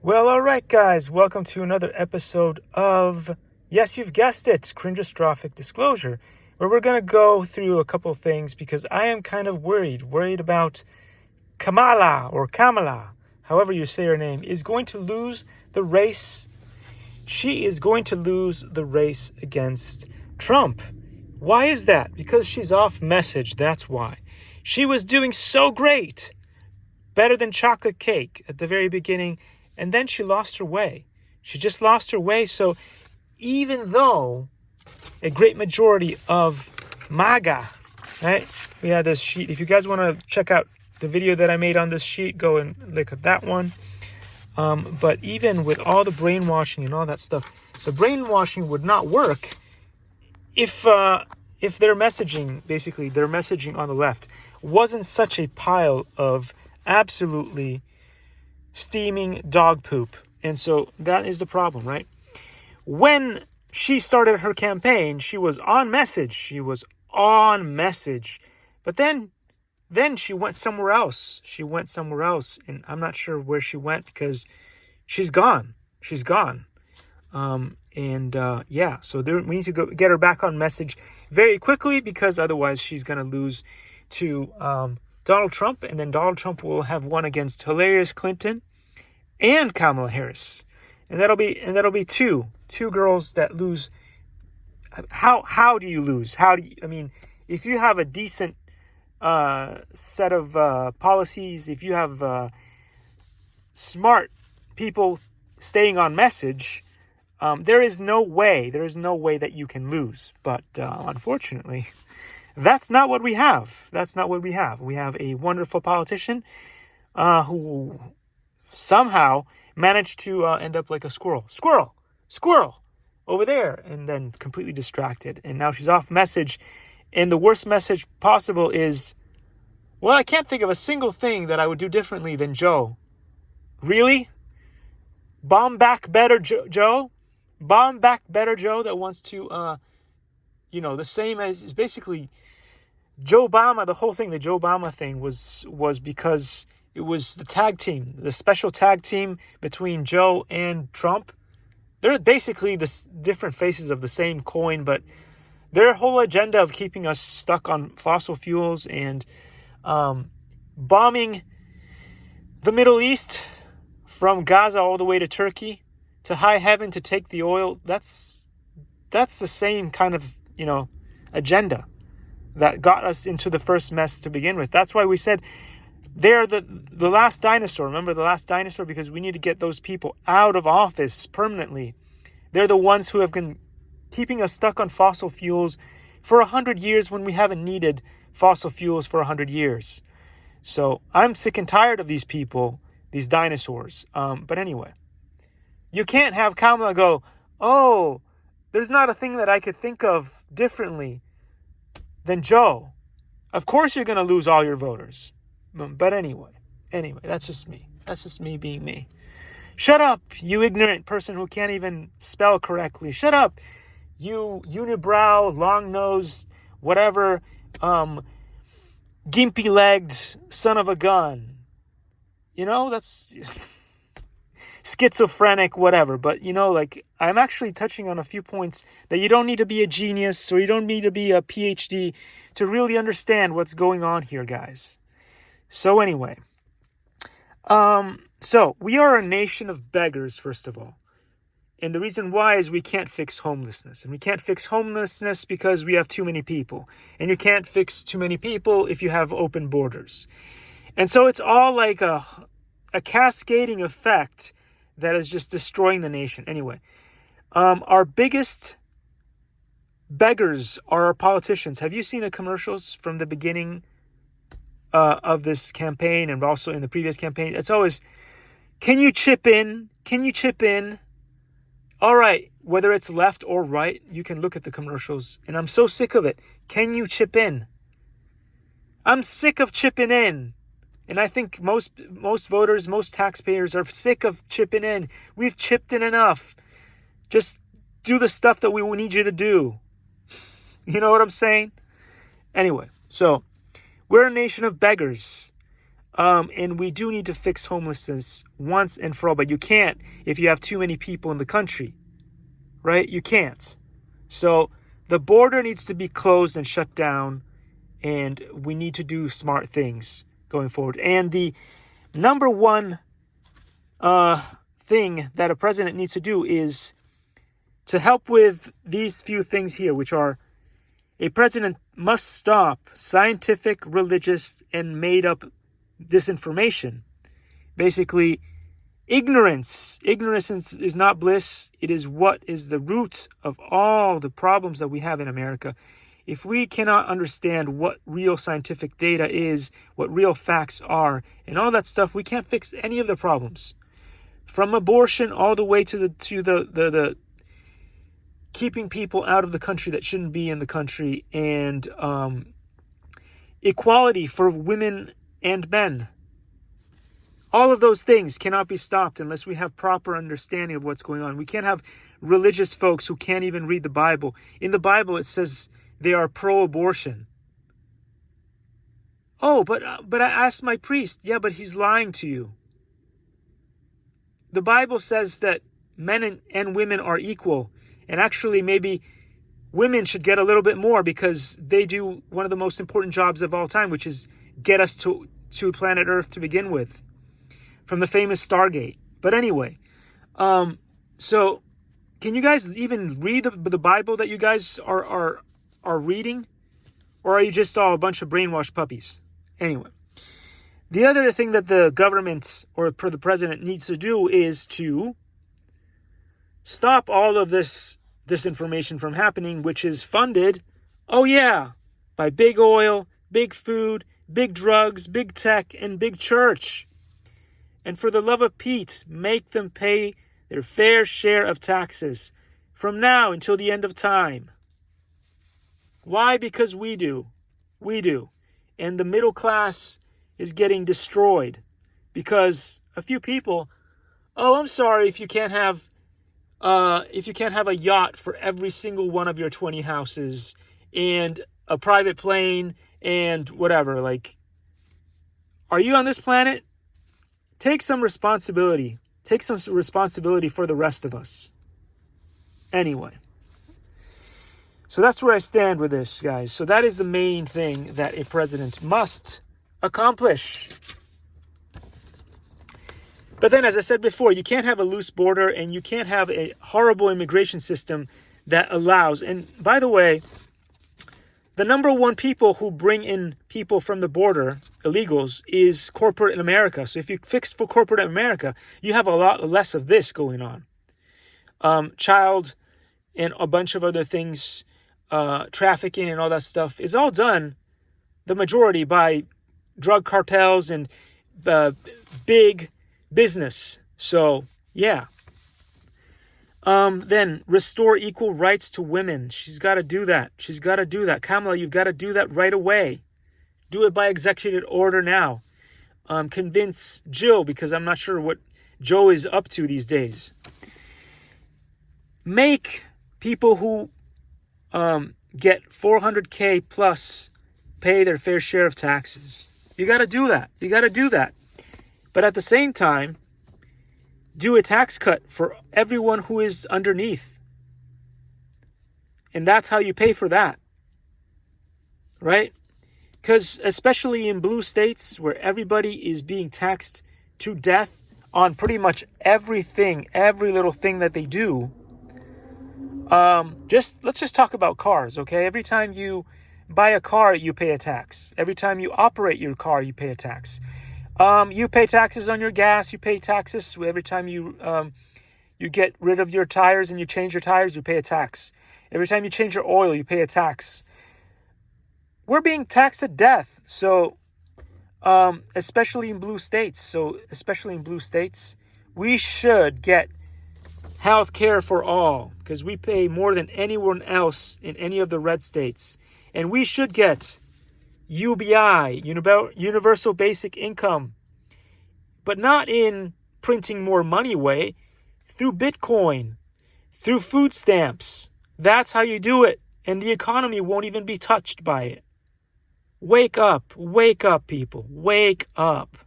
Well, all right, guys, welcome to another episode of, yes, you've guessed it, Cringeostrophic Disclosure, where we're going to go through a couple of things because I am kind of worried about Kamala, however you say her name, is going to lose the race. She is going to lose the race against Trump. Why is that? Because she's off message, that's why. She was doing so great, better than chocolate cake at the very beginning, and then she lost her way. She just lost her way. So even though a great majority of MAGA, right? We have this sheet. If you guys want to check out the video that I made on this sheet, go and look at that one. But even with all the brainwashing and all that stuff, the brainwashing would not work if their messaging, basically their messaging on the left, wasn't such a pile of absolutely steaming dog poop. And so that is the problem, right? When she started her campaign, she was on message. But then she went somewhere else. And I'm not sure where she went because she's gone. So we need to go get her back on message very quickly, because otherwise she's going to lose to Donald Trump, and then Donald Trump will have won against hilarious Clinton and Kamala Harris, and that'll be two girls that lose. How do you lose? If you have a decent set of policies, if you have smart people staying on message, there is no way that you can lose. But unfortunately, that's not what we have. We have a wonderful politician who somehow managed to end up like a squirrel over there, and then completely distracted. And now she's off message. And the worst message possible is, well, I can't think of a single thing that I would do differently than Joe. Really? Bomb back better Joe? Bomb back better Joe that wants to, the same as basically Joe Obama. The whole thing, the Joe Obama thing was because it was the tag team, the special tag team between Joe and Trump. They're basically the different faces of the same coin, but their whole agenda of keeping us stuck on fossil fuels and bombing the Middle East from Gaza all the way to Turkey to high heaven to take the oil, that's the same kind of, agenda that got us into the first mess to begin with. That's why we said they're the last dinosaur. Remember the last dinosaur? Because we need to get those people out of office permanently. They're the ones who have been keeping us stuck on fossil fuels for 100 years when we haven't needed fossil fuels for 100 years. So I'm sick and tired of these people, these dinosaurs. But anyway, you can't have Kamala go, oh, there's not a thing that I could think of differently than Joe. Of course you're going to lose all your voters. But anyway, that's just me. That's just me being me. Shut up, you ignorant person who can't even spell correctly. Shut up, you unibrow, long-nosed, whatever, gimpy-legged son of a gun. That's schizophrenic, whatever. But, I'm actually touching on a few points that you don't need to be a genius or you don't need to be a PhD to really understand what's going on here, guys. So anyway, so we are a nation of beggars, first of all. And the reason why is we can't fix homelessness. And we can't fix homelessness because we have too many people. And you can't fix too many people if you have open borders. And so it's all like a cascading effect that is just destroying the nation. Anyway, our biggest beggars are our politicians. Have you seen the commercials from the beginning of this campaign and also in the previous campaign? It's always, can you chip in? Can you chip in? All right, whether it's left or right, you can look at the commercials. And I'm so sick of it. Can you chip in? I'm sick of chipping in. And I think most voters, most taxpayers are sick of chipping in. We've chipped in enough. Just do the stuff that we need you to do. You know what I'm saying? Anyway, so we're a nation of beggars. And we do need to fix homelessness once and for all. But you can't if you have too many people in the country, right? You can't. So the border needs to be closed and shut down. And we need to do smart things going forward. And the number one thing that a president needs to do is to help with these few things here, which are: a president must stop scientific, religious, and made-up disinformation. Basically, ignorance. Ignorance is not bliss. It is what is the root of all the problems that we have in America. If we cannot understand what real scientific data is, what real facts are, and all that stuff, we can't fix any of the problems. From abortion all the way to the keeping people out of the country that shouldn't be in the country, and equality for women and men. All of those things cannot be stopped unless we have proper understanding of what's going on. We can't have religious folks who can't even read the Bible. In the Bible, it says they are pro-abortion. Oh, but I asked my priest. Yeah, but he's lying to you. The Bible says that men and women are equal. And actually, maybe women should get a little bit more because they do one of the most important jobs of all time, which is get us to planet Earth to begin with, from the famous Stargate. But anyway, so can you guys even read the Bible that you guys are reading? Or are you just all a bunch of brainwashed puppies? Anyway, the other thing that the government or the president needs to do is to stop all of this disinformation from happening, which is funded, oh yeah, by big oil, big food, big drugs, big tech, and big church. And for the love of Pete, make them pay their fair share of taxes from now until the end of time. Why? Because we do. We do. And the middle class is getting destroyed because a few people, oh, I'm sorry if you can't have a yacht for every single one of your 20 houses and a private plane and whatever. Like, are you on this planet? Take some responsibility. Take some responsibility for the rest of us. Anyway. So that's where I stand with this, guys. So that is the main thing that a president must accomplish. But then, as I said before, you can't have a loose border and you can't have a horrible immigration system that allows. And by the way, the number one people who bring in people from the border, illegals, is corporate America. So if you fix for corporate America, you have a lot less of this going on. Child and a bunch of other things, trafficking and all that stuff is all done, the majority, by drug cartels and big business. So, yeah. Then restore equal rights to women. She's got to do that. She's got to do that. Kamala, you've got to do that right away. Do it by executive order now. Convince Jill, because I'm not sure what Joe is up to these days. Make people who get $400K plus pay their fair share of taxes. You got to do that. You got to do that. But at the same time, do a tax cut for everyone who is underneath. And that's how you pay for that. Right? Because especially in blue states where everybody is being taxed to death on pretty much everything, every little thing that they do. Let's just talk about cars, okay? Every time you buy a car, you pay a tax. Every time you operate your car, you pay a tax. You pay taxes on your gas. You pay taxes every time you get rid of your tires and you change your tires. You pay a tax. Every time you change your oil, you pay a tax. We're being taxed to death. So, especially in blue states. We should get health care for all because we pay more than anyone else in any of the red states, and we should get UBI, Universal Basic Income, but not in printing more money way, through Bitcoin, through food stamps. That's how you do it, and the economy won't even be touched by it. Wake up, people, wake up.